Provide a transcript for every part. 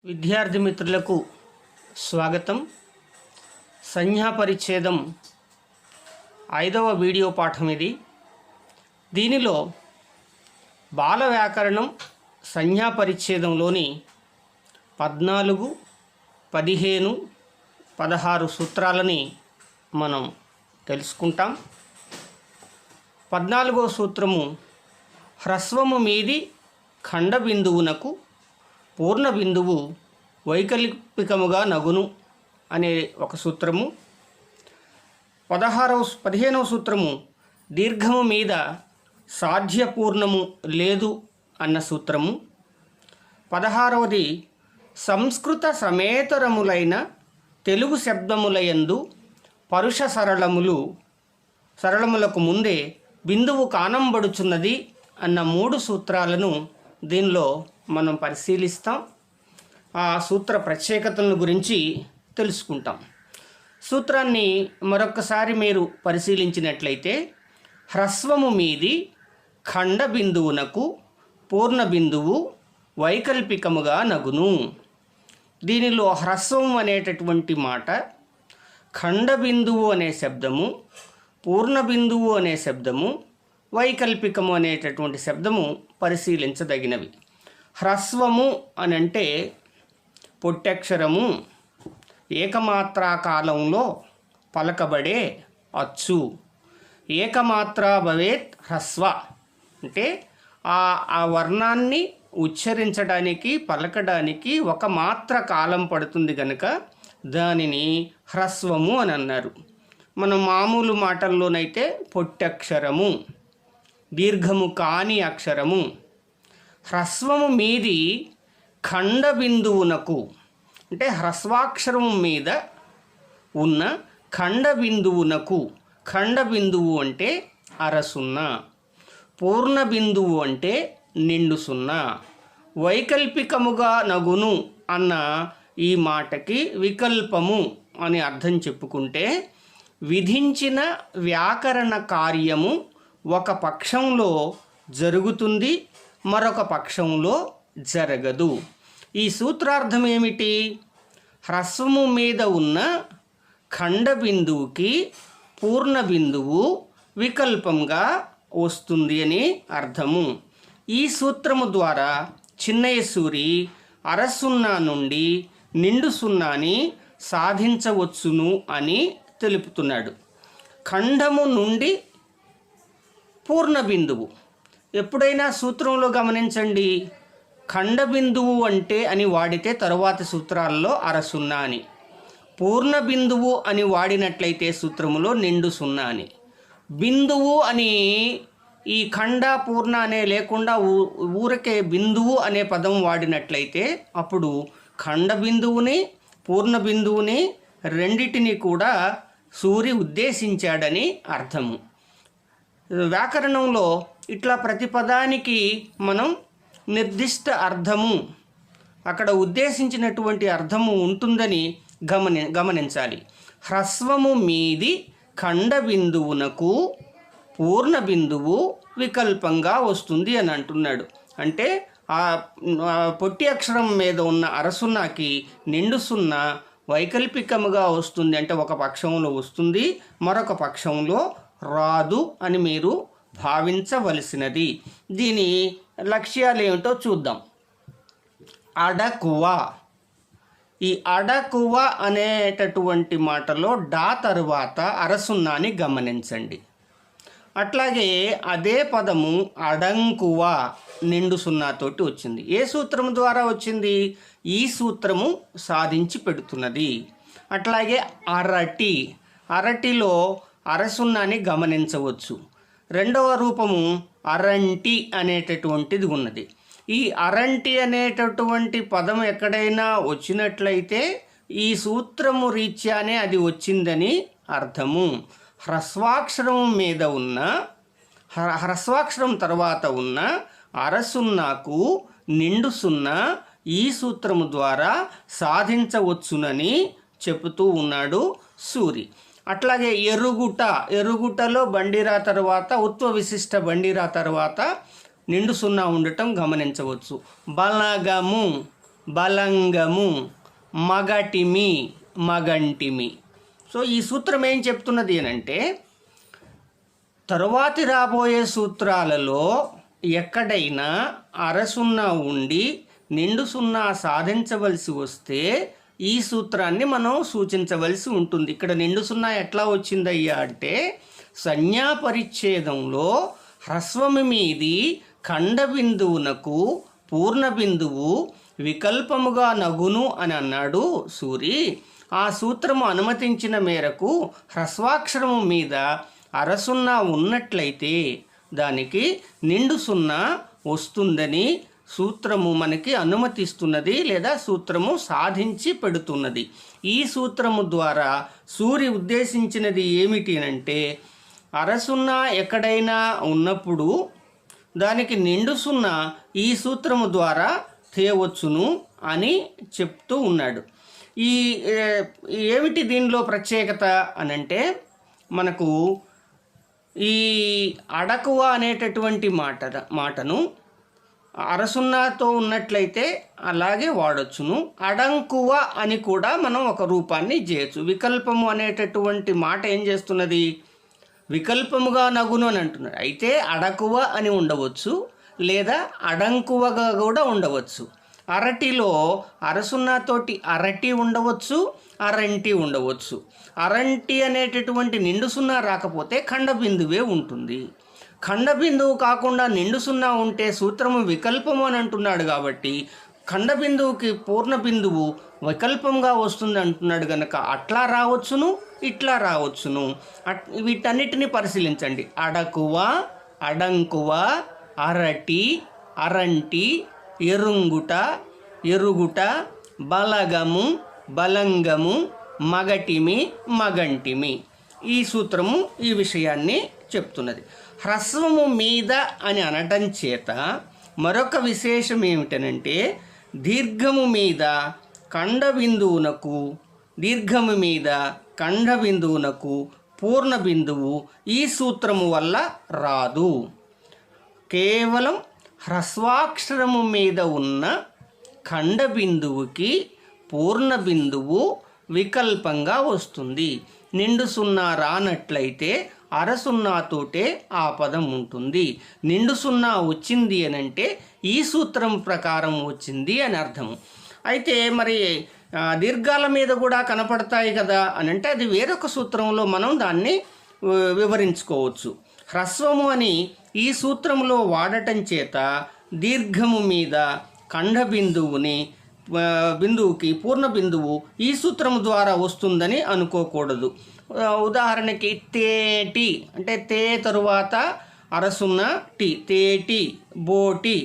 విద్యార్థి మిత్రులకు స్వాగతం. సంజ్ఞా పరిచ్ఛేదం 5వ వీడియో పాఠం ఇది. దీనిలో బాల వ్యాకరణం సంజ్ఞా పరిచ్ఛేదంలోని 14, 15, 16 సూత్రాలని మనం తెలుసుకుంటాం. 14వ సూత్రము హ్రస్వము మీది ఖండ బిందువునకు పూర్ణ బిందువు వైకల్పికముగా నగును అనే ఒక సూత్రము. 15వ సూత్రము దీర్ఘము మీద సాధ్యపూర్ణము లేదు అన్న సూత్రము. 16వది సంస్కృత సమేతరములైన తెలుగు శబ్దములయందు పరుష సరళములకు ముందే బిందువు కానంబడుచున్నది అన్న 3 సూత్రాలను దీనిలో మనం పరిశీలిస్తాం. ఆ సూత్ర ప్రత్యేకతలను గురించి తెలుసుకుంటాం. సూత్రాన్ని మరొకసారి మీరు పరిశీలించినట్లయితే, హ్రస్వము మీది ఖండ బిందువునకు పూర్ణ బిందువు వైకల్పికముగా నగును. దీనిలో హ్రస్వం అనేటటువంటి మాట, ఖండ బిందువు అనే శబ్దము, పూర్ణ బిందువు అనే శబ్దము, వైకల్పికము అనేటటువంటి శబ్దము పరిశీలించదగినవి. హ్రస్వము అని అంటే పొట్టక్షరము, ఏకమాత్రా కాలంలో పలకబడే అచ్చు. ఏకమాత్రా భవేత్ హ్రస్వ అంటే ఆ వర్ణాన్ని ఉచ్చరించడానికి పలకడానికి ఒక మాత్ర కాలం పడుతుంది కనుక దానిని హ్రస్వము అని అన్నారు. మనం మామూలు మాటల్లోనైతే పొట్టక్షరము, దీర్ఘము కాని అక్షరము. హ్రస్వము మీది ఖండ బిందువునకు అంటే హ్రస్వాక్షరము మీద ఉన్న ఖండ బిందువునకు, ఖండ బిందువు అంటే అరసున్నా, పూర్ణ బిందువు అంటే నిండు సున్నా, వైకల్పికముగా నగును అన్న ఈ మాటకి వికల్పము అని అర్థం చెప్పుకుంటే, విధించిన వ్యాకరణ కార్యము ఒక పక్షంలో జరుగుతుంది, మరొక పక్షంలో జరగదు. ఈ సూత్రార్థం ఏమిటి? హ్రస్వము మీద ఉన్న ఖండ బిందువుకి పూర్ణ బిందువు వికల్పంగా వస్తుంది అని అర్థము. ఈ సూత్రము ద్వారా చిన్నయ సూరి అరసున్నా నుండి నిండు సున్నాని సాధించవచ్చును అని తెలుపుతున్నాడు. ఖండము నుండి పూర్ణ బిందువు ఎప్పుడైనా సూత్రంలో గమనించండి, ఖండ బిందువు అంటే అని వాడితే తరువాతి సూత్రాల్లో అరసున్నా అని, పూర్ణ బిందువు అని వాడినట్లయితే సూత్రములో నిండు సున్నా అని. బిందువు అని ఈ ఖండ పూర్ణ అనే లేకుండా ఊరకే బిందువు అనే పదం వాడినట్లయితే అప్పుడు ఖండ బిందువుని పూర్ణ బిందువుని రెండిటిని కూడా సూరి ఉద్దేశించాడని అర్థము. వ్యాకరణంలో ఇట్లా ప్రతి పదానికి మనం నిర్దిష్ట అర్థము, అక్కడ ఉద్దేశించినటువంటి అర్థము ఉంటుందని గమనించాలి. హ్రస్వము మీది ఖండ బిందువునకు పూర్ణ బిందువు వికల్పంగా వస్తుంది అని అంటున్నాడు. అంటే ఆ పొట్టి అక్షరం మీద ఉన్న అరసున్నాకి నిండు సున్నా వైకల్పికముగా వస్తుంది. అంటే ఒక పక్షంలో వస్తుంది, మరొక పక్షంలో రాదు అని మీరు భావించవలసినది. దీని లక్ష్యాలు ఏమిటో చూద్దాం. అడకువ, ఈ అడకువ అనేటటువంటి మాటలో డా తరువాత అరసున్నాని గమనించండి. అట్లాగే అదే పదము అడంకువ నిండు సున్నాతోటి వచ్చింది. ఏ సూత్రం ద్వారా వచ్చింది? ఈ సూత్రము సాధించి పెడుతున్నది. అట్లాగే అరటి, అరటిలో అరసున్నాని గమనించవచ్చు. రెండవ రూపము అరంటి అనేటటువంటిది ఉన్నది. ఈ అరంటి అనేటటువంటి పదం ఎక్కడైనా వచ్చినట్లయితే ఈ సూత్రము రీత్యానే అది వచ్చిందని అర్థము. హ్రస్వాక్షరం మీద ఉన్న, హ్రస్వాక్షరం తర్వాత ఉన్న అరసున్నాకు నిండు సున్నా ఈ సూత్రము ద్వారా సాధించవచ్చునని చెబుతూ ఉన్నాడు సూరి. అట్లాగే ఎరుగుటలో బండిరా తర్వాత ఉత్వ విశిష్ట బండిరా తర్వాత నిండు సున్నా ఉండటం గమనించవచ్చు. బలగము బలంగము, మగటిమి, మగంటిమి. సో ఈ సూత్రం ఏం చెప్తున్నది అనంటే, తరువాతి రాబోయే సూత్రాలలో ఎక్కడైనా అరసున్నా ఉండి నిండు సున్నా సాధించవలసి వస్తే ఈ సూత్రాన్ని మనం సూచించవలసి ఉంటుంది. ఇక్కడ నిండు సున్నా ఎట్లా వచ్చిందయ్యా అంటే, సంజ్ఞా పరిచ్ఛేదంలో హ్రస్వము మీది ఖండబిందువునకు పూర్ణ బిందువు వికల్పముగా నగును అని అన్నాడు సూరి. ఆ సూత్రము అనుమతించిన మేరకు హ్రస్వాక్షరము మీద అరసున్నా ఉన్నట్లయితే దానికి నిండు సున్నా వస్తుందని సూత్రము మనకి అనుమతిస్తున్నది, లేదా సూత్రము సాధించి పెడుతున్నది. ఈ సూత్రము ద్వారా సూరి ఉద్దేశించినది ఏమిటి అంటే, అరసున్నా ఎక్కడైనా ఉన్నప్పుడు దానికి నిండు సున్నా ఈ సూత్రము ద్వారా తేవచ్చును అని చెప్తూ ఉన్నాడు. ఈ ఏమిటి దీనిలో ప్రత్యేకత అనంటే, మనకు ఈ అడకువ అనేటటువంటి మాటను అరసున్నాతో ఉన్నట్లయితే అలాగే వాడొచ్చును. అడంకువ అని కూడా మనం ఒక రూపాన్ని చేయొచ్చు. వికల్పము అనేటటువంటి మాట ఏం చేస్తున్నది, వికల్పముగా నగును అని అంటున్నాడు. అయితే అడకువ అని ఉండవచ్చు, లేదా అడంకువగా కూడా ఉండవచ్చు. అరటిలో అరసున్నాతోటి అరటి ఉండవచ్చు, అరంటి ఉండవచ్చు. అరంటి అనేటటువంటి నిండు సున్నా రాకపోతే ఖండబిందువే ఉంటుంది. ఖండబిందువు కాకుండా నిండు సున్నా ఉంటే సూత్రము వికల్పము అని అంటున్నాడు కాబట్టి ఖండబిందువుకి పూర్ణ బిందువు వికల్పంగా వస్తుంది అంటున్నాడు కనుక అట్లా రావచ్చును, ఇట్లా రావచ్చును. వీటన్నిటిని పరిశీలించండి. అడకువ, అడంకువ, అరటి, అరంటి, ఎరుంగుట, ఎరుగుట, బలగము, బలంగము, మగటిమి, మగంటిమి. ఈ సూత్రము ఈ విషయాన్ని చెప్తున్నది. హ్రస్వము మీద అని అనటం చేత మరొక విశేషం ఏమిటనంటే, దీర్ఘము మీద ఖండబిందువునకు, దీర్ఘము మీద ఖండబిందువునకు పూర్ణ బిందువు ఈ సూత్రము వల్ల రాదు. కేవలం హ్రస్వాక్షరము మీద ఉన్న ఖండబిందువుకి పూర్ణ బిందువు వికల్పంగా వస్తుంది. నిండు సున్నా రానట్లయితే అరసున్నాతోటే ఆ పదం ఉంటుంది. నిండు సున్నా వచ్చింది అని అంటే ఈ సూత్రం ప్రకారం వచ్చింది అని అర్థము. అయితే మరి దీర్ఘాల మీద కూడా కనపడతాయి కదా అని అంటే అది వేరొక సూత్రంలో మనం దాన్ని వివరించుకోవచ్చు. హ్రస్వము అని ఈ సూత్రంలో వాడటం చేత దీర్ఘము మీద ఖండబిందువుని బిందువుకి పూర్ణ బిందువు ఈ సూత్రము ద్వారా వస్తుందని అనుకోకూడదు. ఉదాహరణకి తేటి అంటే తే తరువాత అరసున్న టి, తేటి, బోటి,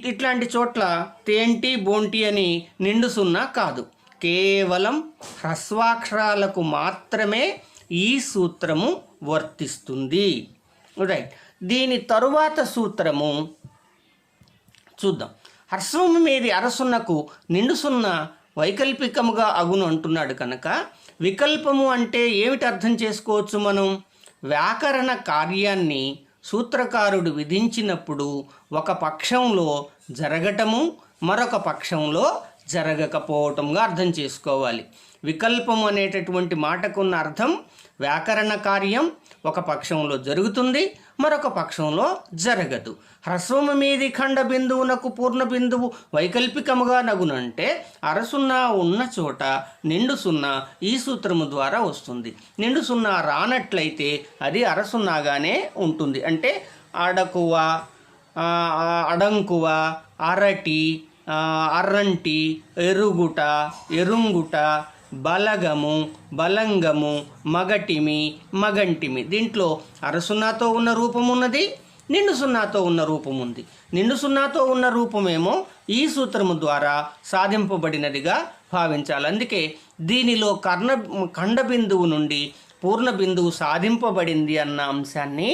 ఇట్లాంటి చోట్ల తేంటి, బోంటి అని నిండు సున్నా కాదు. కేవలం హ్రస్వాక్షరాలకు మాత్రమే ఈ సూత్రము వర్తిస్తుంది. రైట్. దీని తరువాత సూత్రము చూద్దాం. హ్రస్వము మీది అరసున్నకు నిండు సున్నా వైకల్పికముగా అగును అంటున్నాడు కనుక వికల్పము అంటే ఏమిటి అర్థం చేసుకోవచ్చు మనం? వ్యాకరణ కార్యాన్ని సూత్రకారుడు విధించినప్పుడు ఒక పక్షంలో జరగటము, మరొక పక్షంలో జరగకపోవటంగా అర్థం చేసుకోవాలి. వికల్పం అనేటటువంటి మాటకున్న అర్థం వ్యాకరణ కార్యం ఒక పక్షంలో జరుగుతుంది, మరొక పక్షంలో జరగదు. హ్రస్వము మీది ఖండ బిందువునకు పూర్ణ బిందువు వైకల్పికముగా నగునంటే అరసున్నా ఉన్న చోట నిండు సున్నా ఈ సూత్రము ద్వారా వస్తుంది. నిండు సున్నా రానట్లయితే అది అరసున్నాగానే ఉంటుంది. అంటే అడకువ, అడంకువ, అరటి, అర్రంటి, ఎరుగుట, ఎరుంగుట, బలగము, బలంగము, మగటిమి, మగంటిమి. దీంట్లో అరసున్నాతో ఉన్న రూపం ఉన్నది, నిండు సున్నాతో ఉన్న రూపం ఉంది. నిండు సున్నాతో ఉన్న రూపమేమో ఈ సూత్రము ద్వారా సాధింపబడినదిగా భావించాలి. అందుకే దీనిలో ఖండ బిందువు నుండి పూర్ణ బిందువు సాధింపబడింది అన్న అంశాన్ని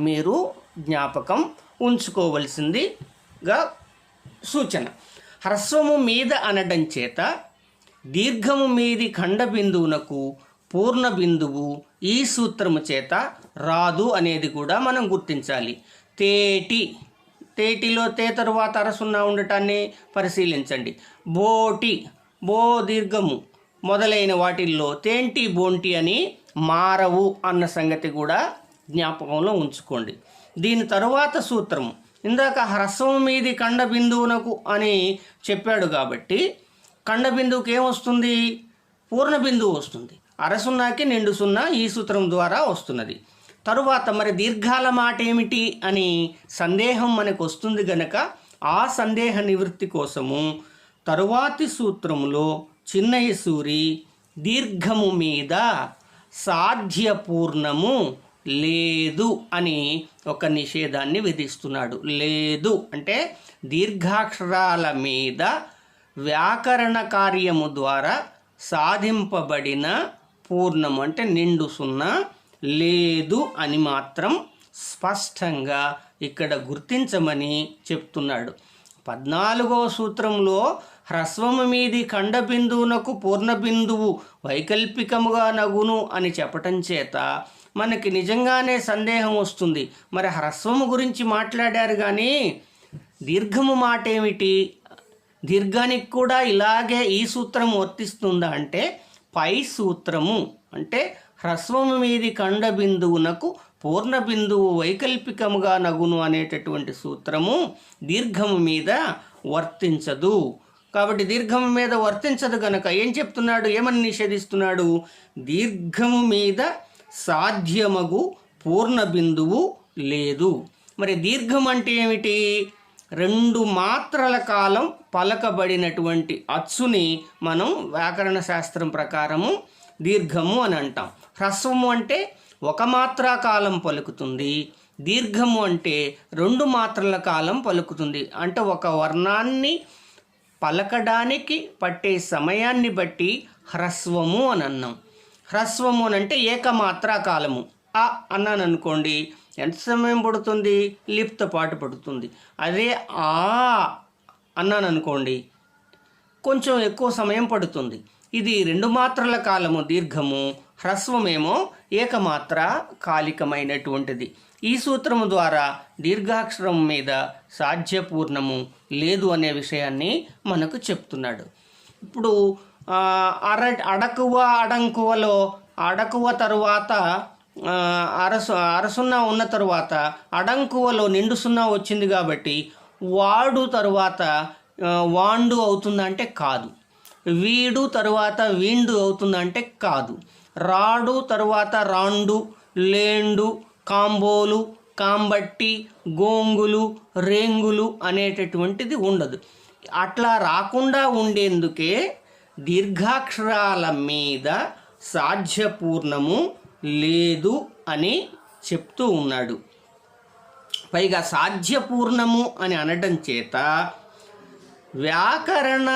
మీరు జ్ఞాపకం ఉంచుకోవలసిందిగా సూచన. హ్రస్వము మీద అనడం చేత దీర్ఘము మీది ఖండ బిందువునకు పూర్ణ బిందువు ఈ సూత్రము చేత రాదు అనేది కూడా మనం గుర్తించాలి. తేటి తేటిలో తే తరువాత అరసున్నా ఉండటాన్ని పరిశీలించండి. బోటి, బో దీర్ఘము మొదలైన వాటిల్లో తేంటి బోంటి అని మారవు అన్న సంగతి కూడా జ్ఞాపకంలో ఉంచుకోండి. దీని తరువాత సూత్రము ఇందాక హ్రస్వం మీది ఖండ బిందువునకు అని చెప్పాడు కాబట్టి ఖండ బిందువుకి ఏమొస్తుంది? పూర్ణ బిందువు వస్తుంది. అరసున్నాకి నిండు సున్నా ఈ సూత్రం ద్వారా వస్తున్నది. తరువాత మరి దీర్ఘాల మాట ఏమిటి అని సందేహం మనకు వస్తుంది గనక ఆ సందేహ నివృత్తి కోసము తరువాతి సూత్రములో చిన్నయ్య సూరి దీర్ఘము మీద సాధ్యపూర్ణము లేదు అని ఒక నిషేధాన్ని విధిస్తున్నాడు. లేదు అంటే దీర్ఘాక్షరాల మీద వ్యాకరణ కార్యము ద్వారా సాధింపబడిన పూర్ణము అంటే నిండు సున్నా లేదు అని మాత్రం స్పష్టంగా ఇక్కడ గుర్తించమని చెప్తున్నాడు. 14వ సూత్రంలో హ్రస్వము మీది ఖండ బిందువునకు పూర్ణ బిందువు వైకల్పికముగా నగును అని చెప్పటం చేత మనకి నిజంగానే సందేహం వస్తుంది. మరి హ్రస్వము గురించి మాట్లాడారు కానీ దీర్ఘము మాట ఏమిటి? దీర్ఘానికి కూడా ఇలాగే ఈ సూత్రం వర్తిస్తుందా అంటే పై సూత్రము అంటే హ్రస్వము మీది ఖండ బిందువునకు పూర్ణ బిందువు వైకల్పికముగా నగును అనేటటువంటి సూత్రము దీర్ఘము మీద వర్తించదు. కాబట్టి దీర్ఘము మీద వర్తించదు గనక ఏం చెప్తున్నాడు? ఏమని నిషేధిస్తున్నాడు? దీర్ఘము మీద సాధ్యమగు పూర్ణ బిందువు లేదు. మరి దీర్ఘం అంటే ఏమిటి? 2 మాత్రల కాలం పలకబడినటువంటి అచ్చుని మనం వ్యాకరణ శాస్త్రం ప్రకారము దీర్ఘము అని అంటాం. హ్రస్వము అంటే 1 మాత్రా కాలం పలుకుతుంది. దీర్ఘము అంటే 2 మాత్రల కాలం పలుకుతుంది. అంటే ఒక వర్ణాన్ని పలకడానికి పట్టే సమయాన్ని బట్టి హ్రస్వము అని అన్నాం. హ్రస్వము అని అంటే ఏకమాత్రా కాలము. ఆ అన్నాను అనుకోండి, ఎంత సమయం పడుతుంది? లిప్తో పాటు పడుతుంది. అదే ఆ అన్నాను అనుకోండి, కొంచెం ఎక్కువ సమయం పడుతుంది. ఇది 2 మాత్రల కాలము దీర్ఘము, హ్రస్వమేమో ఏకమాత్ర కాలికమైనటువంటిది. ఈ సూత్రము ద్వారా దీర్ఘాక్షరం మీద సాధ్యపూర్ణము లేదు అనే విషయాన్ని మనకు చెప్తున్నాడు. ఇప్పుడు అడకువ అడంకువలో అడకువ తరువాత అరసున్నా ఉన్న తరువాత అడంకువలో నిండు సున్నా వచ్చింది కాబట్టి వాడు తరువాత వాండు అవుతుందంటే కాదు. వీడు తరువాత వీండు అవుతుందంటే కాదు. రాడు తరువాత రాండు, లేండు, కాంబోలు, కాంబట్టి, గోంగులు, రేంగులు అనేటటువంటిది ఉండదు. అట్లా రాకుండా ఉండేందుకే దీర్ఘాక్షరాల మీద సాధ్యపూర్ణము లేదు అని చెప్తూ ఉన్నాడు. పైగా సాధ్యపూర్ణము అని అనడం చేత వ్యాకరణ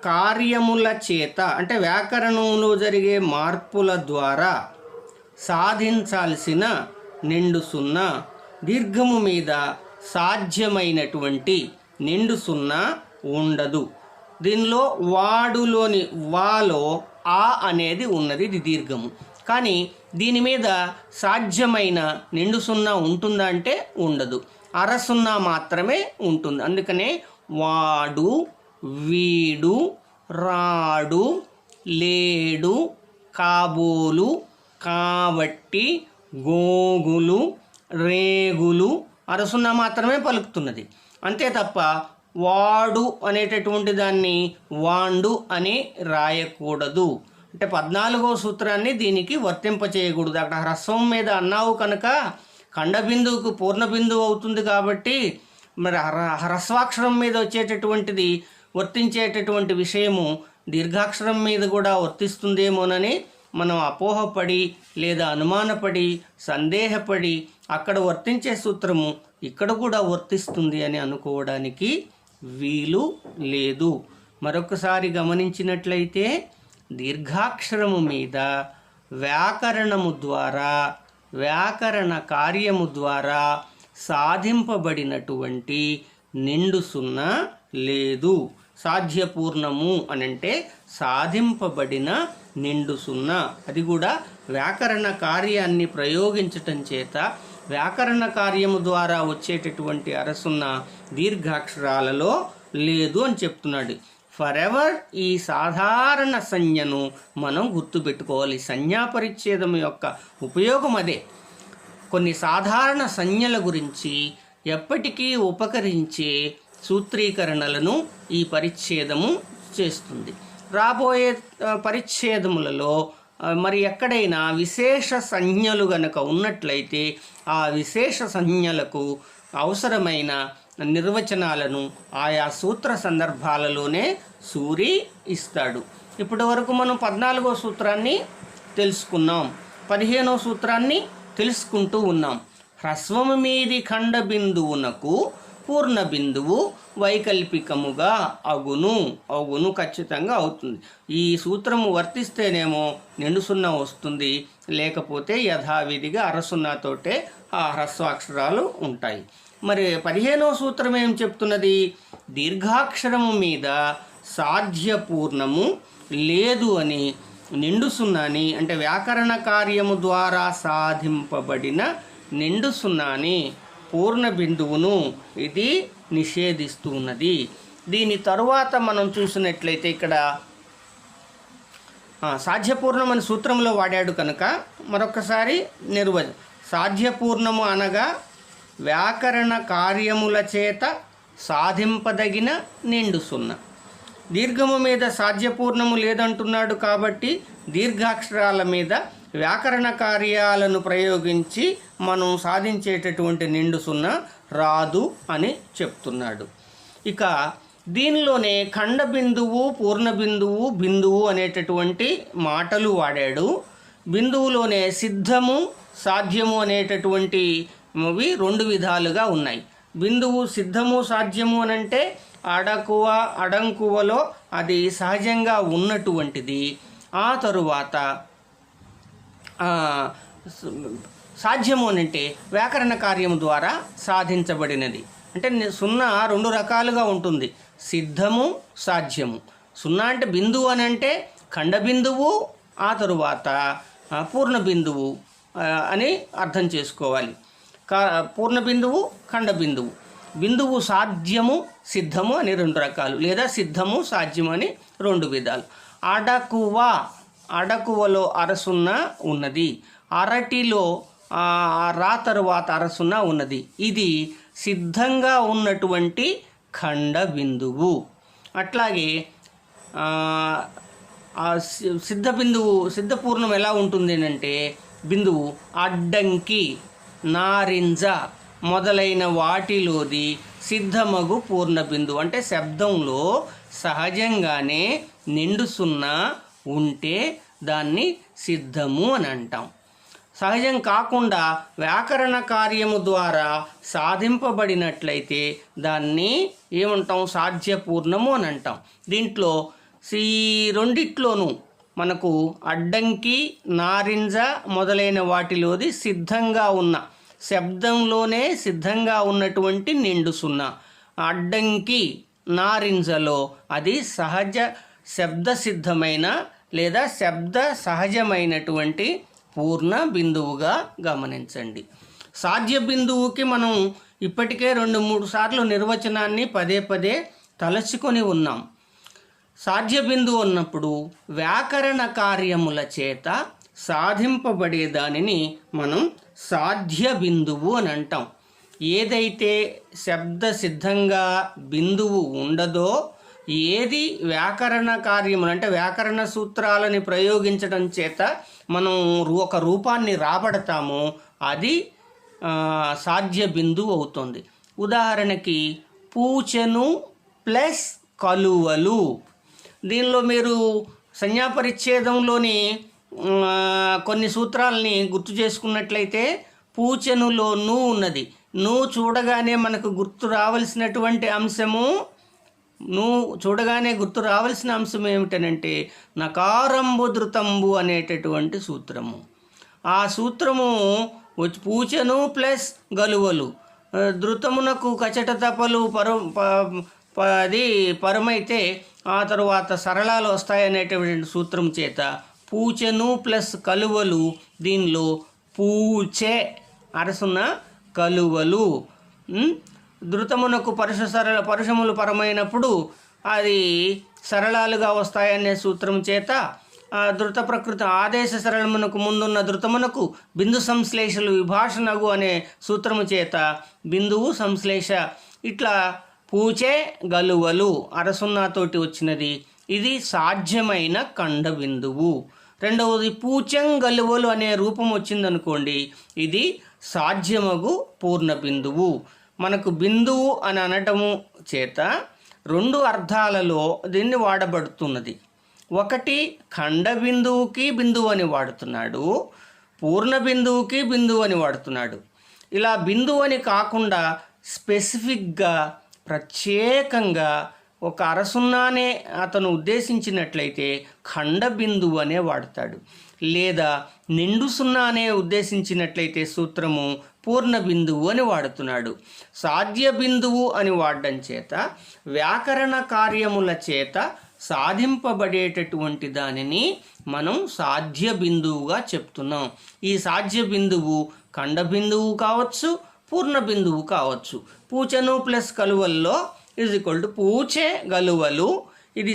కార్యముల చేత అంటే వ్యాకరణంలో జరిగే మార్పుల ద్వారా సాధించాల్సిన నిండు సున్నా దీర్ఘము మీద సాధ్యమైనటువంటి నిండు సున్నా ఉండదు. దీనిలో వాడులోని వాలో ఆ అనేది ఉన్నది, ఇది దీర్ఘము. కానీ దీని మీద సాధ్యమైన నిండు సున్నా ఉంటుందా అంటే ఉండదు. అరసున్నా మాత్రమే ఉంటుంది. అందుకనే వాడు, వీడు, రాడు, లేడు, కాబోలు, కాబట్టి, గోగులు, రేగులు అరసున్నా మాత్రమే పలుకుతున్నది. అంతే తప్ప వాడు అనేటటువంటి దాన్ని వాండు అని రాయకూడదు. అంటే 14వ సూత్రాన్ని దీనికి వర్తింపచేయకూడదు. అక్కడ హ్రస్వం మీద అన్నావు కనుక ఖండబిందువుకు పూర్ణ బిందువు అవుతుంది కాబట్టి మరి హ్రస్వాక్షరం మీద వచ్చేటటువంటిది వర్తించేటటువంటి విషయము దీర్ఘాక్షరం మీద కూడా వర్తిస్తుందేమోనని మనం అపోహపడి లేదా అనుమానపడి సందేహపడి అక్కడ వర్తించే సూత్రము ఇక్కడ కూడా వర్తిస్తుంది అని అనుకోవడానికి వీలు లేదు. మరొకసారి గమనించినట్లయితే దీర్ఘాక్షరము మీద వ్యాకరణము ద్వారా వ్యాకరణ కార్యము ద్వారా సాధింపబడినటువంటి నిండు సున్నా లేదు. సాధ్యపూర్ణము అనంటే సాధింపబడిన నిండు సున్నా, అది కూడా వ్యాకరణ కార్యాన్ని ప్రయోగించటం చేత వ్యాకరణ కార్యము ద్వారా వచ్చేటటువంటి అరసున్నా దీర్ఘాక్షరాలలో లేదు అని చెప్తున్నాడు. ఫర్ ఎవర్ ఈ సాధారణ సంజ్ఞను మనం గుర్తుపెట్టుకోవాలి. సంజ్ఞా పరిచ్ఛేదం యొక్క ఉపయోగం అదే. కొన్ని సాధారణ సంజ్ఞల గురించి ఎప్పటికీ ఉపకరించే సూత్రీకరణలను ఈ పరిచ్ఛేదము చేస్తుంది. రాబోయే పరిచ్ఛేదములలో మరి ఎక్కడైనా విశేష సంజ్ఞలు గనక ఉన్నట్లయితే ఆ విశేష సంజ్ఞలకు అవసరమైన నిర్వచనాలను ఆయా సూత్ర సందర్భాలలోనే సూరి ఇస్తాడు. ఇప్పటి వరకు మనం 14వ సూత్రాన్ని తెలుసుకున్నాం, 15వ సూత్రాన్ని తెలుసుకుంటూ ఉన్నాం. హ్రస్వము మీది ఖండ బిందువునకు పూర్ణ బిందువు వైకల్పికముగా అగును ఖచ్చితంగా అవుతుంది. ఈ సూత్రము వర్తిస్తేనేమో నిండు సున్నా వస్తుంది, లేకపోతే యథావిధిగా అరసున్నాతోటే ఆ హ్రస్వాక్షరాలు ఉంటాయి. మరి 15వ సూత్రం ఏం చెప్తున్నది? దీర్ఘాక్షరము మీద సాధ్యపూర్ణము లేదు అని నిండు సున్నాని, అంటే వ్యాకరణ కార్యము ద్వారా సాధింపబడిన నిండు సున్నాని, పూర్ణ బిందువును ఇది నిషేధిస్తూ ఉన్నది. దీని తరువాత మనం చూసినట్లయితే ఇక్కడ సాధ్యపూర్ణం అని సూత్రంలో వాడాడు కనుక మరొకసారి సాధ్యపూర్ణము అనగా వ్యాకరణ కార్యముల చేత సాధింపదగిన నిండు సున్నా. దీర్ఘము మీద సాధ్యపూర్ణము లేదంటున్నాడు కాబట్టి దీర్ఘాక్షరాల మీద వ్యాకరణ కార్యాలను ప్రయోగించి మనం సాధించేటటువంటి నిండు సున్నా రాదు అని చెప్తున్నాడు. ఇక దీనిలోనే ఖండ బిందువు, పూర్ణ బిందువు, బిందువు అనేటటువంటి మాటలు వాడాడు. బిందువులోనే సిద్ధము, సాధ్యము అనేటటువంటివి 2 విధాలుగా ఉన్నాయి. బిందువు సిద్ధము, సాధ్యము అనంటే అడంకువలో అది సహజంగా ఉన్నటువంటిది. ఆ తరువాత సాధ్యము అనంటే వ్యాకరణ కార్యము ద్వారా సాధించబడినది. అంటే సున్నా 2 రకాలుగా ఉంటుంది, సిద్ధము, సాధ్యము. సున్నా అంటే బిందువు అని అంటే ఖండ బిందువు, ఆ తరువాత పూర్ణ బిందువు అని అర్థం చేసుకోవాలి. పూర్ణ బిందువు, ఖండ బిందువు. బిందువు సాధ్యము, సిద్ధము అని 2 రకాలు, లేదా సిద్ధము, సాధ్యము అని 2 విధాలు. అడకువలో అరసున్నా ఉన్నది, అరటిలో రా తరువాత అరసున్నా ఉన్నది. ఇది సిద్ధంగా ఉన్నటువంటి ఖండ బిందువు. అట్లాగే సిద్ధ బిందువు, సిద్ధపూర్ణం ఎలా ఉంటుంది అంటే బిందువు అడ్డంకి, నారింజ మొదలైన వాటిలోది సిద్ధమగు పూర్ణ బిందువు. అంటే శబ్దంలో సహజంగానే నిండు సున్నా ఉంటే దాన్ని సిద్ధము అని అంటాం. సహజం కాకుండా వ్యాకరణ కార్యము ద్వారా సాధింపబడినట్లయితే దాన్ని ఏమంటాం? సాధ్యపూర్ణము అని అంటాం. దీంట్లో ఈ 2 మనకు అడ్డంకి, నారింజ మొదలైన వాటిలోది సిద్ధంగా ఉన్న, శబ్దంలోనే సిద్ధంగా ఉన్నటువంటి నిండు సున్నా. అడ్డంకి, నారింజలో అది సహజ శబ్ద సిద్ధమైన లేదా శబ్ద సహజమైనటువంటి పూర్ణ బిందువుగా గమనించండి. సాధ్య బిందువుకి మనం ఇప్పటికే 2-3 సార్లు నిర్వచనాన్ని పదే తలచుకొని ఉన్నాం. సాధ్య బిందువు ఉన్నప్పుడు వ్యాకరణ కార్యముల చేత సాధింపబడే దానిని మనం సాధ్య బిందువు అని అంటాం. ఏదైతే శబ్ద సిద్ధంగా బిందువు ఉండదో, ఏది వ్యాకరణ కార్యములు అంటే వ్యాకరణ సూత్రాలని ప్రయోగించడం చేత మనం ఒక రూపాన్ని రాబడతామో అది సాధ్య బిందువు అవుతుంది. ఉదాహరణకి పూచెను ప్లస్ కలువలు. దీనిలో మీరు సంజ్ఞాపరిచ్ఛేదంలోని కొన్ని సూత్రాలని గుర్తు చేసుకున్నట్లయితే పూచెనులో ను ఉన్నది. ను చూడగానే మనకు గుర్తు రావాల్సినటువంటి అంశము, గుర్తు రావాల్సిన అంశం ఏమిటనంటే నకారంబు ధృతంబు అనేటటువంటి సూత్రము. ఆ సూత్రము పూచెను ప్లస్ గలువలు, ధృతమునకు కచట తపలు అది పరమైతే ఆ తరువాత సరళాలు వస్తాయనేటువంటి సూత్రం చేత పూచెను ప్లస్ కలువలు, దీనిలో పూచె అరసున్న కలువలు, ధృతమునకు పరుషములు పరమైనప్పుడు అది సరళాలుగా వస్తాయనే సూత్రం చేత ధృత ప్రకృతి ఆదేశ సరళమునకు ముందున్న ధృతమునకు బిందు సంశ్లేషలు విభాషణగు అనే సూత్రము చేత బిందువు సంశ్లేష ఇట్లా పూచే గలువలు అరసున్నాతోటి వచ్చినది. ఇది సాధ్యమైన ఖండ బిందువు. రెండవది పూచం గలువలు అనే రూపం వచ్చిందనుకోండి, ఇది సాధ్యమగు పూర్ణ బిందువు. మనకు బిందువు అని అనటము చేత రెండు అర్థాలలో దీన్ని వాడబడుతున్నది. ఒకటి ఖండ బిందువుకి బిందువు అని వాడుతున్నాడు, పూర్ణ బిందువుకి బిందువు అని వాడుతున్నాడు. ఇలా బిందువు అని కాకుండా స్పెసిఫిక్గా ప్రత్యేకంగా ఒక అరసున్నానే అతను ఉద్దేశించినట్లయితే ఖండ బిందువు అనే వాడతాడు. లేదా నిండు సున్నానే ఉద్దేశించినట్లయితే సూత్రము పూర్ణ బిందువు అని వాడుతున్నాడు. సాధ్య బిందువు అని వాడడం చేత వ్యాకరణ కార్యముల చేత సాధింపబడేటటువంటి దానిని మనం సాధ్య బిందువుగా చెప్తున్నాం. ఈ సాధ్య బిందువు ఖండ బిందువు కావచ్చు, పూర్ణ బిందువు కావచ్చు. పూచను ప్లస్ కలువల్లో = పూచే గలువలు, ఇది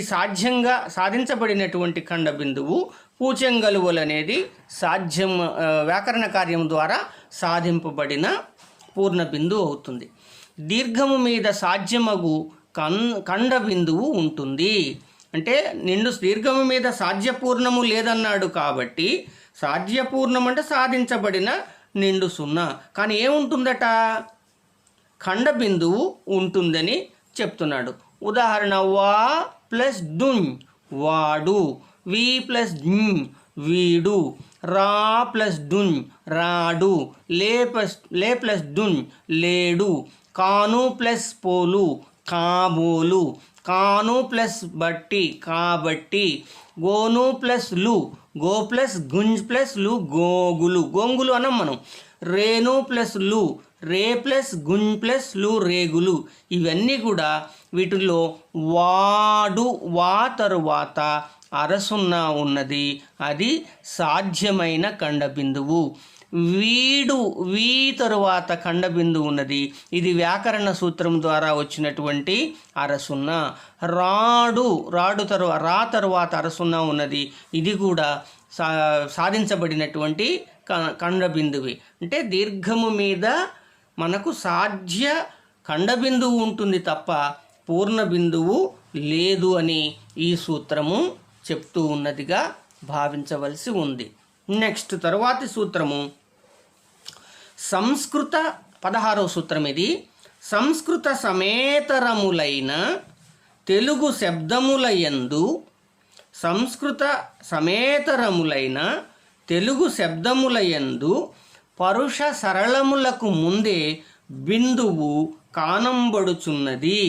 సాధించబడినటువంటి ఖండ బిందువు. పూచెం గలువలు అనేది సాధ్యం వ్యాకరణ కార్యం ద్వారా సాధింపబడిన పూర్ణ బిందువు అవుతుంది. దీర్ఘము మీద సాధ్యమగు ఖండ బిందువు ఉంటుంది. అంటే దీర్ఘము మీద సాధ్యపూర్ణము లేదన్నాడు కాబట్టి సాధ్యపూర్ణం అంటే సాధించబడిన నిండు సున్నా. కానీ ఏముంటుందట? ఖండ బిందువు ఉంటుందని చెప్తున్నాడు. ఉదాహరణ వా ప్లస్ డున్ వాడు, వి ప్లస్ డున్ వీడు, రా ప్లస్ డున్ రాడు, లే ప్లస్ డున్ లేడు, కాను ప్లస్ పోలు కాబోలు, కాను ప్లస్ బట్టి కాబట్టి, గోను ప్లస్ లు గో ప్లస్ గుంజ్ ప్లస్ లు గోగులు గోంగులు అనం మనం. రేను ప్లస్ లు రే ప్లస్ గుంజ్ ప్లస్ లు రేగులు. ఇవన్నీ కూడా వీటిల్లో వాడు వా తరువాత అరసున్నా ఉన్నది, అది సాధ్యమైన ఖండ బిందువు. వీడు వీ తరువాత ఖండ బిందువు ఉన్నది, ఇది వ్యాకరణ సూత్రం ద్వారా వచ్చినటువంటి అరసున్నా. రాడు రా తరువాత అరసున్నా ఉన్నది, ఇది కూడా సాధించబడినటువంటి ఖండ బిందువే. అంటే దీర్ఘము మీద మనకు సాధ్య ఖండ బిందువు ఉంటుంది తప్ప పూర్ణ బిందువు లేదు అని ఈ సూత్రము చెప్తూ ఉన్నదిగా భావించవలసి ఉంది. నెక్స్ట్ తరువాతి సూత్రము సంస్కృత 16వ సూత్రం. ఇది సంస్కృత సమేతరములైన తెలుగు శబ్దములయందు పరుష సరళములకు ముందే బిందువు కానంబడుచున్నది.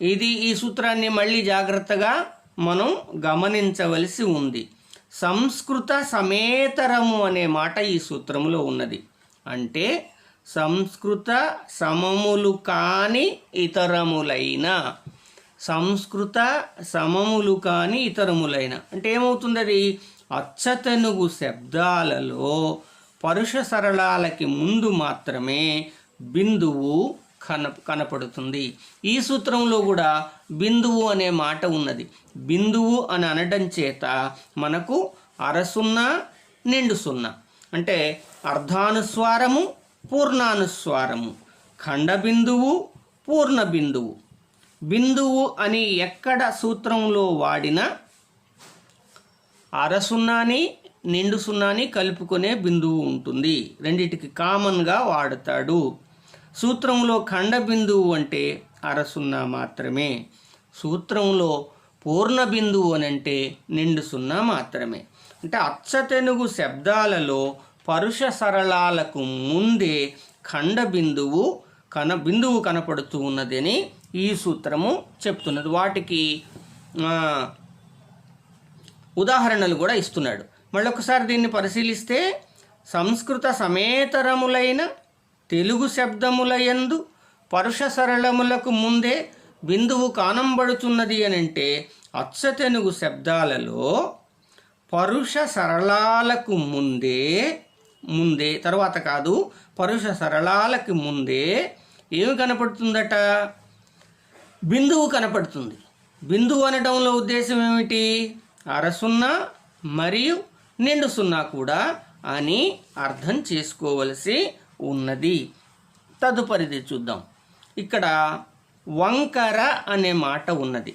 ఈ సూత్రాన్ని మళ్ళీ జాగ్రత్తగా మనం గమనించవలసి ఉంది. సంస్కృత సమేతరము అనే మాట ఈ సూత్రములో ఉన్నది. అంటే సంస్కృత సమములు కాని ఇతరములైన అంటే ఏమవుతుంది? అది అచ్చతెనుగు శబ్దాలలో పరుష సరళాలకి ముందు మాత్రమే బిందువు కనపడుతుంది. ఈ సూత్రంలో కూడా బిందువు అనే మాట ఉన్నది. బిందువు అని అనడం చేత మనకు అరసున్నా నిండు సున్నా అంటే అర్ధానుస్వారము పూర్ణానుస్వారము, ఖండ బిందువు పూర్ణ బిందువు. బిందువు అని ఎక్కడ సూత్రంలో వాడినా అరసున్నాని నిండు సున్నాని కలుపుకునే బిందువు ఉంటుంది. రెండిటికి కామన్గా వాడతాడు. సూత్రంలో ఖండ బిందువు అంటే అరసున్నా మాత్రమే. సూత్రంలో పూర్ణ బిందువు అని అంటే నిండు సున్నా మాత్రమే. అంటే అచ్చతెనుగు శబ్దాలలో పరుష సరళాలకు ముందే ఖండ బిందువు కనపడుతూ ఉన్నదని ఈ సూత్రము చెప్తున్నది. వాటికి ఉదాహరణలు కూడా ఇస్తున్నాడు. మళ్ళొకసారి దీన్ని పరిశీలిస్తే సంస్కృత సమేతరములైన తెలుగు శబ్దములయందు పరుష సరళములకు ముందే బిందువు కానంబడుతున్నది అని అంటే అచ్చతెనుగు శబ్దాలలో పరుష సరళాలకు ముందే తర్వాత కాదు, పరుష సరళాలకు ముందే ఏమి కనపడుతుందట? బిందువు కనపడుతుంది. బిందువు అనడంలో ఉద్దేశం ఏమిటి? అరసున్నా మరియు నిండు సున్నా కూడా అని అర్థం చేసుకోవలసి ఉన్నది. తదుపరిది చూద్దాం. ఇక్కడ వంకర అనే మాట ఉన్నది.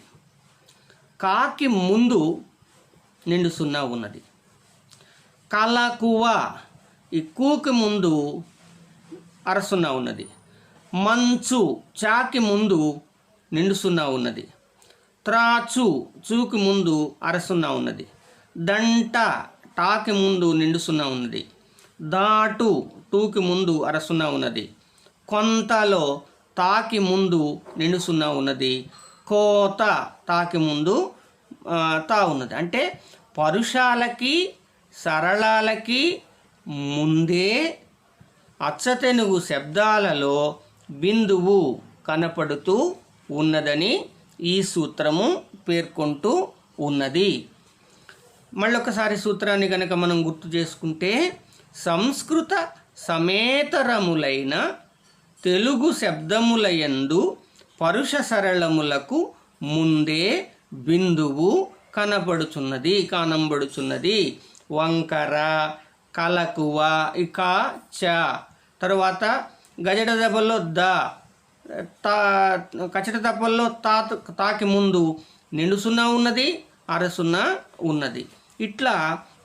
కాకి ముందు నిండు సున్నా ఉన్నది. కలకువ, ఈ కూకి ముందు అరసున్నా ఉన్నది. మంచు, చాకి ముందు నిండు సున్నా ఉన్నది. త్రాచు, చూకి ముందు అరసున్నా ఉన్నది. దంట, టాకి ముందు నిండు సున్నా ఉన్నది. దాటు, టూకి ముందు అరసున్నా ఉన్నది. కొంతలో, తాకి ముందు నిండు సున్నా ఉన్నది. కోత, తాకి ముందు తా ఉన్నది. అంటే పరుషాలకి సరళాలకి ముందే అచ్చతెనుగు శబ్దాలలో బిందువు కనపడుతూ ఉన్నదని ఈ సూత్రము పేర్కొంటూ ఉన్నది. మళ్ళొకసారి సూత్రాన్ని కనుక మనం గుర్తు చేసుకుంటే, సంస్కృత సమేతరములైన తెలుగు శబ్దములయందు పరుష సరళములకు ముందే బిందువు కనబడుచున్నది. వంకర, కలకువ, ఇక చ. తరువాత గజడ దెబ్బల్లో ద, కచట దెబ్బల్లో తాకి ముందు నిండు సున్నా ఉన్నది, అరసున్నా ఉన్నది. ఇట్లా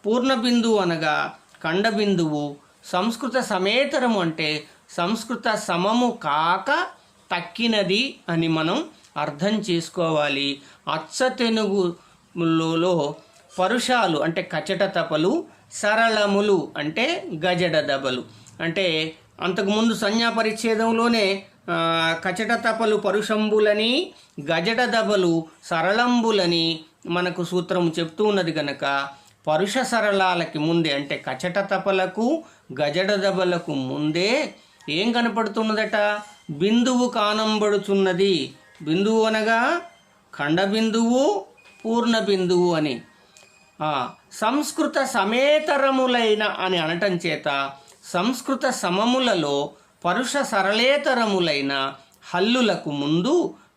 పూర్ణ బిందువు అనగా ఖండ బిందువు, సంస్కృత సమేతరము అంటే సంస్కృత సమము కాక తక్కినది అని మనం అర్థం చేసుకోవాలి. అచ్చ తెనుగులో పరుషాలు అంటే కచట తపలు, సరళములు అంటే గజడ దబలు. అంటే అంతకుముందు సంజ్ఞా పరిచ్ఛేదంలోనే కచట తపలు పరుషంబులని, గజడ దబలు సరళంబులని మనకు సూత్రం చెప్తూ ఉన్నది కనుక పరుష సరళాలకి ముందే అంటే కచట తపలకు గజడ దబలకు ముందే ఏం కనపడుతున్నదట? బిందువు కానంబడుచున్నది. బిందువు అనగా ఖండ బిందువు, పూర్ణ బిందువు అని. సంస్కృత సమేతరములైన అని అనటం చేత సంస్కృత సమములలో పరుష సరళేతరములైన హల్లులకు ముందు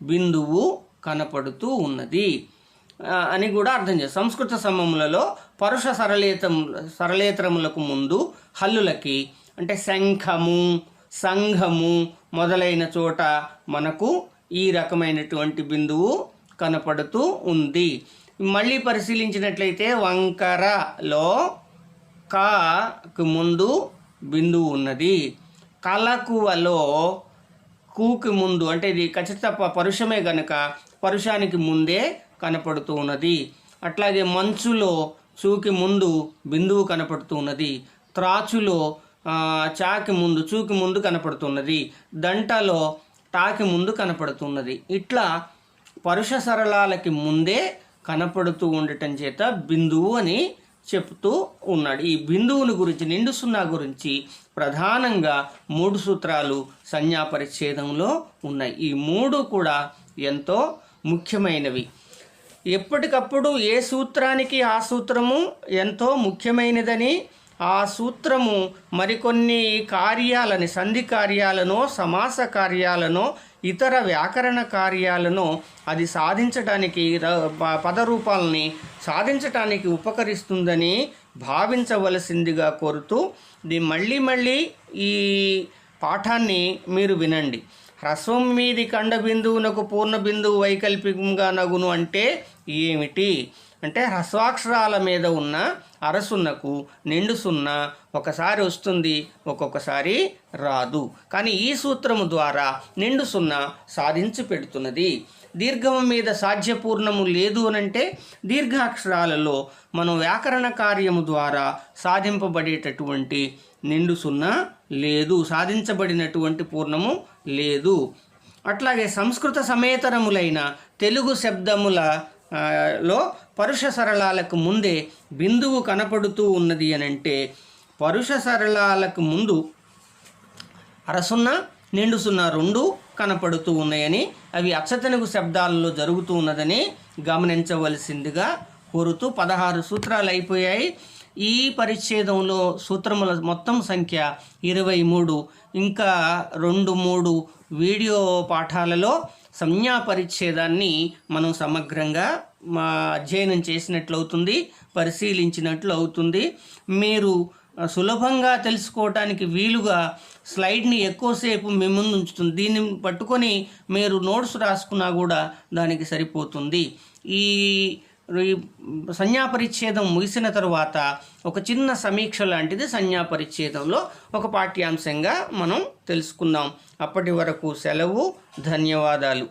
బిందువు కనపడుతూ ఉన్నది అని కూడా అర్థం చేస్తాం. సంస్కృత సమములలో పరుష సరళేతరములకు ముందు హల్లులకి అంటే శంఖము, సంఘము మొదలైన చోట మనకు ఈ రకమైనటువంటి బిందువు కనపడుతూ ఉంది. మళ్ళీ పరిశీలించినట్లయితే వంకరలో కాకు ముందు బిందువు ఉన్నది. కలకువలో కూకి ముందు అంటే ఇది ఖచ్చిత పరుషమే గనక పరుషానికి ముందే కనపడుతూ ఉన్నది. అట్లాగే మంచులో చూకి ముందు బిందువు కనపడుతూ ఉన్నది. త్రాచులో చాకి ముందు చూకి ముందు కనపడుతున్నది. దంటలో టాకి ముందు కనపడుతున్నది. ఇట్లా పరుష సరళాలకి ముందే కనపడుతూ ఉండటం చేత బిందువు అని చెప్తూ ఉన్నాడు. ఈ బిందువుని గురించి, నిండు సున్నా గురించి ప్రధానంగా 3 సూత్రాలు సంజ్ఞా పరిచ్ఛేదంలో ఉన్నాయి. ఈ 3 కూడా ఎంతో ముఖ్యమైనవి. ఎప్పటికప్పుడు ఏ సూత్రానికి ఆ సూత్రము ఎంతో ముఖ్యమైనదని, ఆ సూత్రము మరికొన్ని కార్యాలని, సంధి కార్యాలను, సమాస కార్యాలను, ఇతర వ్యాకరణ కార్యాలను అది సాధించటానికి, పదరూపాలని సాధించటానికి ఉపకరిస్తుందని భావించవలసిందిగా కోరుతూ మళ్ళీ ఈ పాఠాన్ని మీరు వినండి. హ్రస్వం మీది ఖండ బిందువునకు పూర్ణ బిందువు వైకల్పికంగా నగును అంటే ఏమిటి? అంటే హ్రస్వాక్షరాల మీద ఉన్న అరసున్నకు నిండు సున్నా ఒకసారి వస్తుంది, ఒక్కొక్కసారి రాదు. కానీ ఈ సూత్రము ద్వారా నిండు సున్నా సాధించి పెడుతున్నది. దీర్ఘము మీద సాధ్యపూర్ణము లేదు అనంటే దీర్ఘాక్షరాలలో మనం వ్యాకరణ కార్యము ద్వారా సాధింపబడేటటువంటి నిండు సున్నా లేదు, సాధించబడినటువంటి పూర్ణము లేదు. అట్లాగే సంస్కృత సమేతరములైన తెలుగు శబ్దములలో పరుష సరళాలకు ముందే బిందువు కనపడుతూ ఉన్నది అనంటే పరుష సరళాలకు ముందు అరసున్నా నిండు సున్నా 2 కనపడుతూ ఉన్నాయని, అవి అచ్చతెనుగు శబ్దాలలో జరుగుతూ ఉన్నదని గమనించవలసిందిగా కోరుతూ 16 సూత్రాలు అయిపోయాయి. ఈ పరిచ్ఛేదంలో సూత్రముల మొత్తం సంఖ్య 23. ఇంకా 2-3 వీడియో పాఠాలలో సంజ్ఞా పరిచ్ఛేదాన్ని మనం సమగ్రంగా అధ్యయనం చేసినట్లు అవుతుంది, పరిశీలించినట్లు అవుతుంది. మీరు సులభంగా తెలుసుకోవటానికి వీలుగా స్లైడ్ని ఎక్కువసేపు మీ ముందు ఉంచుతుంది. దీన్ని పట్టుకొని మీరు నోట్స్ రాసుకున్నా కూడా దానికి సరిపోతుంది. ఈ సంజ్ఞా పరిచ్ఛేదం ముగిసిన తరువాత ఒక చిన్న సమీక్ష లాంటిది సంజ్ఞా పరిచ్ఛేదంలో ఒక పాఠ్యాంశంగా మనం తెలుసుకుందాం. అప్పటి వరకు సెలవు. ధన్యవాదాలు.